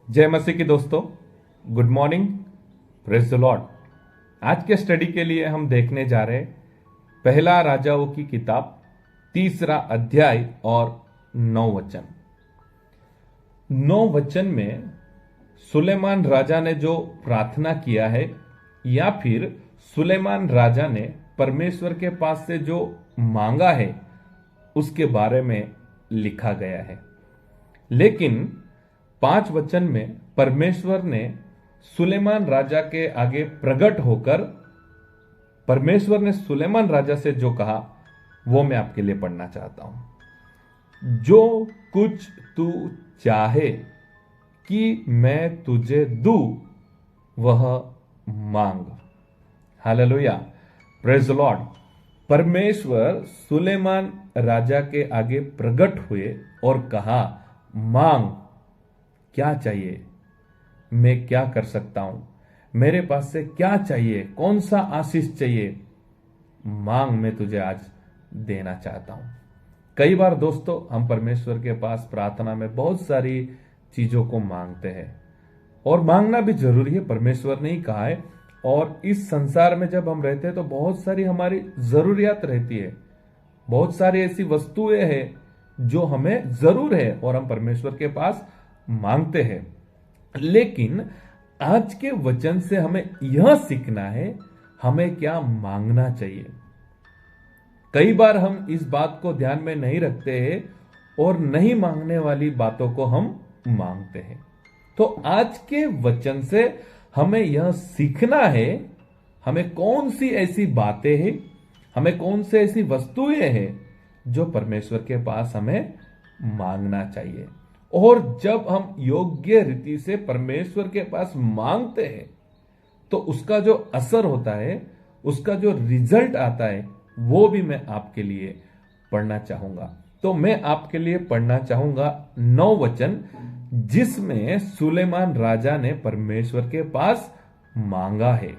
जय मसीह की दोस्तों, good morning, praise the Lord. आज के स्टडी के लिए हम देखने जा रहे हैं पहला राजाओं की किताब, तीसरा अध्याय और 9 वचन। 9 वचन में सुलेमान राजा ने जो प्रार्थना किया है या फिर सुलेमान राजा ने परमेश्वर के पास से जो मांगा है उसके बारे में लिखा गया है। लेकिन 5 वचन में परमेश्वर ने सुलेमान राजा के आगे प्रकट होकर परमेश्वर ने सुलेमान राजा से जो कहा वो मैं आपके लिए पढ़ना चाहता हूं। जो कुछ तू चाहे कि मैं तुझे दूं वह मांग। Hallelujah, praise the Lord. परमेश्वर सुलेमान राजा के आगे प्रकट हुए और कहा, मांग, क्या चाहिए, मैं क्या कर सकता हूं, मेरे पास से क्या चाहिए, कौन सा आशीष चाहिए, मांग, मैं तुझे आज देना चाहता हूं। कई बार दोस्तों हम परमेश्वर के पास प्रार्थना में बहुत सारी चीजों को मांगते हैं और मांगना भी जरूरी है, परमेश्वर ने ही कहा है। और इस संसार में जब हम रहते हैं तो बहुत सारी हमारी जरूरियात रहती है, बहुत सारी ऐसी वस्तुएं हैं जो हमें जरूर है और हम परमेश्वर के पास मांगते हैं। लेकिन आज के वचन से हमें यह सीखना है हमें क्या मांगना चाहिए। कई बार हम इस बात को ध्यान में नहीं रखते हैं और नहीं मांगने वाली बातों को हम मांगते हैं। तो आज के वचन से हमें यह सीखना है हमें कौन सी ऐसी बातें हैं, हमें कौन सी ऐसी वस्तुएं हैं जो परमेश्वर के पास हमें मांगना चाहिए। और जब हम योग्य रीति से परमेश्वर के पास मांगते हैं तो उसका जो असर होता है, उसका जो रिजल्ट आता है, वो भी मैं आपके लिए पढ़ना चाहूंगा। तो मैं आपके लिए पढ़ना चाहूंगा 9 वचन जिसमें सुलेमान राजा ने परमेश्वर के पास मांगा है।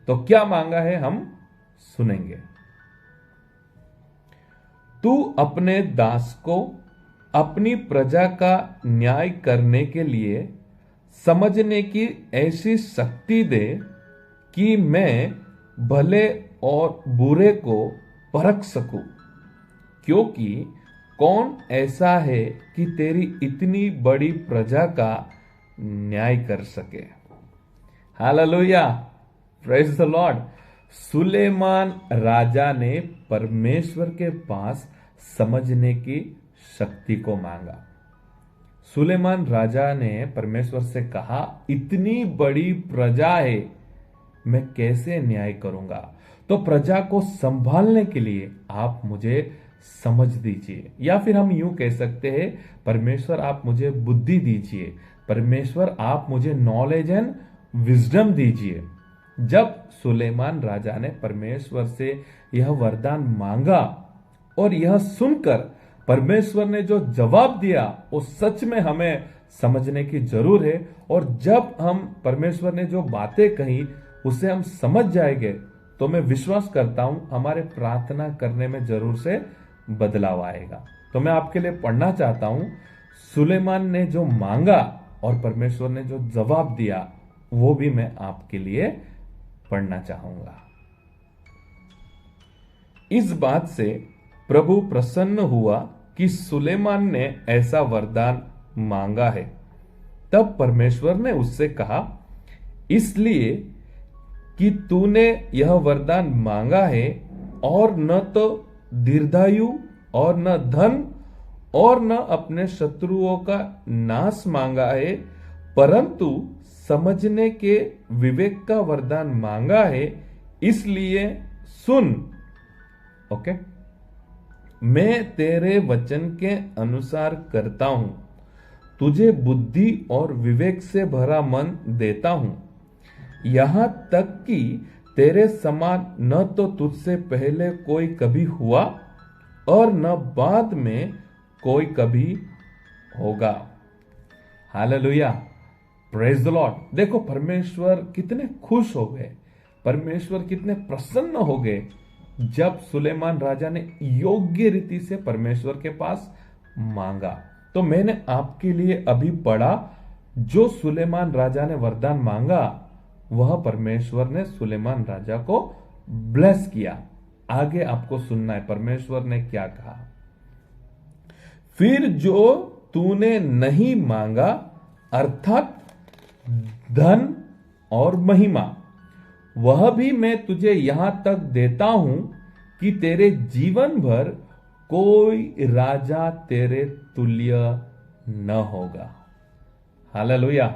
तो क्या मांगा है हम सुनेंगे। तू अपने दास को अपनी प्रजा का न्याय करने के लिए समझने की ऐसी शक्ति दे कि मैं भले और बुरे को परख सकूं, क्योंकि कौन ऐसा है कि तेरी इतनी बड़ी प्रजा का न्याय कर सके। Hallelujah, praise the Lord. सुलेमान राजा ने परमेश्वर के पास समझने की शक्ति को मांगा। सुलेमान राजा ने परमेश्वर से कहा, इतनी बड़ी प्रजा है, मैं कैसे न्याय करूंगा। तो प्रजा को संभालने के लिए आप मुझे समझ दीजिए, या फिर हम यूं कह सकते हैं, परमेश्वर आप मुझे बुद्धि दीजिए, परमेश्वर आप मुझे नॉलेज एंड विजडम दीजिए। जब सुलेमान राजा ने परमेश्वर से यह वरदान मांगा और यह सुनकर परमेश्वर ने जो जवाब दिया वो सच में हमें समझने की जरूर है। और जब हम परमेश्वर ने जो बातें कही उसे हम समझ जाएंगे तो मैं विश्वास करता हूं हमारे प्रार्थना करने में जरूर से बदलाव आएगा। तो मैं आपके लिए पढ़ना चाहता हूं, सुलेमान ने जो मांगा और परमेश्वर ने जो जवाब दिया वो भी मैं आपके लिए पढ़ना चाहूंगा। इस बात से प्रभु प्रसन्न हुआ कि सुलेमान ने ऐसा वरदान मांगा है। तब परमेश्वर ने उससे कहा, इसलिए कि तूने यह वरदान मांगा है और न तो दीर्घायु और न धन और न अपने शत्रुओं का नाश मांगा है, परंतु समझने के विवेक का वरदान मांगा है। इसलिए सुन, ओके, मैं तेरे वचन के अनुसार करता हूं, तुझे बुद्धि और विवेक से भरा मन देता हूं, यहां तक कि तेरे समान न तो तुझसे पहले कोई कभी हुआ और न बाद में कोई कभी होगा। Hallelujah, praise the Lord. देखो परमेश्वर कितने खुश हो गए, परमेश्वर कितने प्रसन्न हो गए जब सुलेमान राजा ने योग्य रीति से परमेश्वर के पास मांगा। तो मैंने आपके लिए अभी पढ़ा जो सुलेमान राजा ने वरदान मांगा वह परमेश्वर ने सुलेमान राजा को ब्लेस किया। आगे आपको सुनना है परमेश्वर ने क्या कहा। फिर जो तूने नहीं मांगा अर्थात धन और महिमा, वह भी मैं तुझे यहां तक देता हूं कि तेरे जीवन भर कोई राजा तेरे तुल्य न होगा। Hallelujah,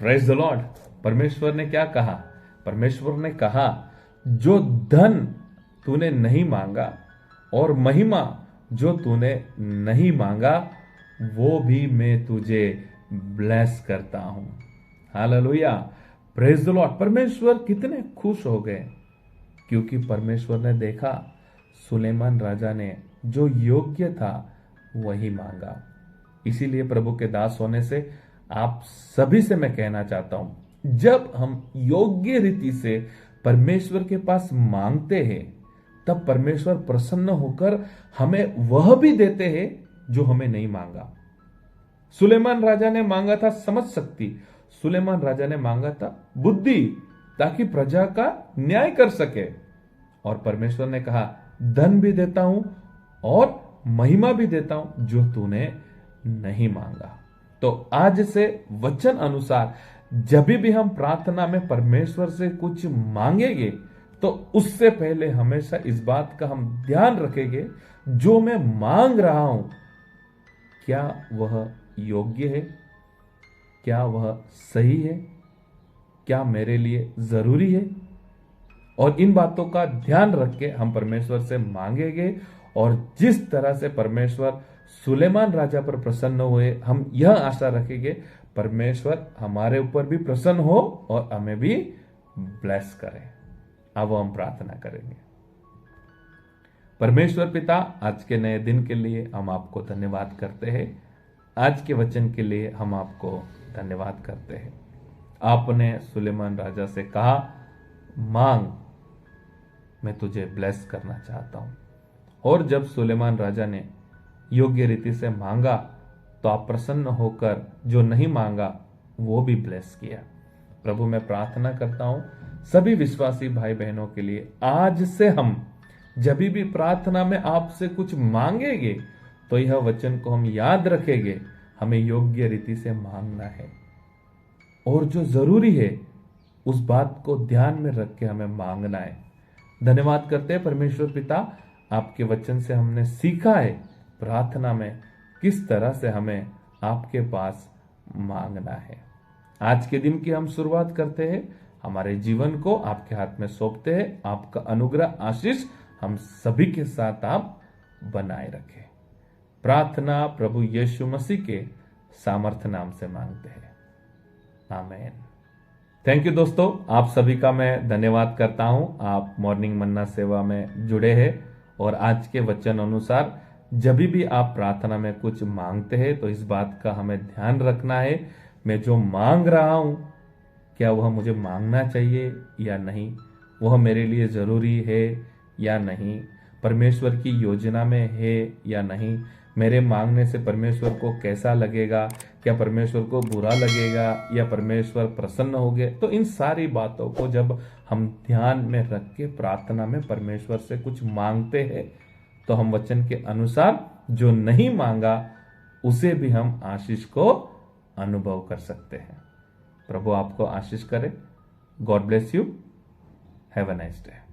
praise the Lord. परमेश्वर ने क्या कहा? परमेश्वर ने कहा जो धन तूने नहीं मांगा और महिमा जो तूने नहीं मांगा वो भी मैं तुझे ब्लेस करता हूं। Hallelujah, praise the Lord. परमेश्वर कितने खुश हो गए क्योंकि परमेश्वर ने देखा सुलेमान राजा ने जो योग्य था वही मांगा। इसीलिए प्रभु के दास होने से आप सभी से मैं कहना चाहता हूं, जब हम योग्य रीति से परमेश्वर के पास मांगते हैं तब परमेश्वर प्रसन्न होकर हमें वह भी देते हैं जो हमें नहीं मांगा। सुलेमान राजा ने मांगा था समझ शक्ति, सुलेमान राजा ने मांगा था बुद्धि ताकि प्रजा का न्याय कर सके, और परमेश्वर ने कहा धन भी देता हूं और महिमा भी देता हूं जो तूने नहीं मांगा। तो आज से वचन अनुसार जब भी हम प्रार्थना में परमेश्वर से कुछ मांगेंगे तो उससे पहले हमेशा इस बात का हम ध्यान रखेंगे जो मैं मांग रहा हूं क्या वह योग्य है, क्या वह सही है, क्या मेरे लिए जरूरी है। और इन बातों का ध्यान रख के हम परमेश्वर से मांगेंगे, और जिस तरह से परमेश्वर सुलेमान राजा पर प्रसन्न हुए हम यह आशा रखेंगे परमेश्वर हमारे ऊपर भी प्रसन्न हो और हमें भी ब्लेस करे। अब हम प्रार्थना करेंगे। परमेश्वर पिता, आज के नए दिन के लिए हम आपको धन्यवाद करते हैं। आज के वचन के लिए हम आपको धन्यवाद करते हैं। आपने सुलेमान राजा से कहा मांग, मैं तुझे ब्लेस करना चाहता हूं। और जब सुलेमान राजा ने योग्य रीति से मांगा तो आप प्रसन्न होकर जो नहीं मांगा वो भी ब्लेस किया। प्रभु मैं प्रार्थना करता हूं सभी विश्वासी भाई बहनों के लिए, आज से हम जब भी प्रार्थना में आपसे कुछ मांगेंगे तो यह वचन को हम याद रखेंगे, हमें योग्य रीति से मांगना है और जो जरूरी है उस बात को ध्यान में रख के हमें मांगना है। धन्यवाद करते हैं परमेश्वर पिता, आपके वचन से हमने सीखा है प्रार्थना में किस तरह से हमें आपके पास मांगना है। आज के दिन की हम शुरुआत करते हैं, हमारे जीवन को आपके हाथ में सौंपते हैं। आपका अनुग्रह आशीष हम सभी के साथ आप बनाए रखें। प्रार्थना प्रभु यीशु मसीह के सामर्थ्य नाम से मांगते हैं, आमीन। थैंक यू दोस्तों, आप सभी का मैं धन्यवाद करता हूं। आप मॉर्निंग मन्ना सेवा में जुड़े हैं और आज के वचन अनुसार जब भी आप प्रार्थना में कुछ मांगते हैं तो इस बात का हमें ध्यान रखना है, मैं जो मांग रहा हूं क्या वह मुझे मांगना चाहिए या नहीं, वह मेरे लिए जरूरी है या नहीं, परमेश्वर की योजना में है या नहीं, मेरे मांगने से परमेश्वर को कैसा लगेगा, क्या परमेश्वर को बुरा लगेगा या परमेश्वर प्रसन्न हो गए। तो इन सारी बातों को जब हम ध्यान में रख के प्रार्थना में परमेश्वर से कुछ मांगते हैं तो हम वचन के अनुसार जो नहीं मांगा उसे भी हम आशीष को अनुभव कर सकते हैं। प्रभु आपको आशीष करे। God bless you. Have a nice day.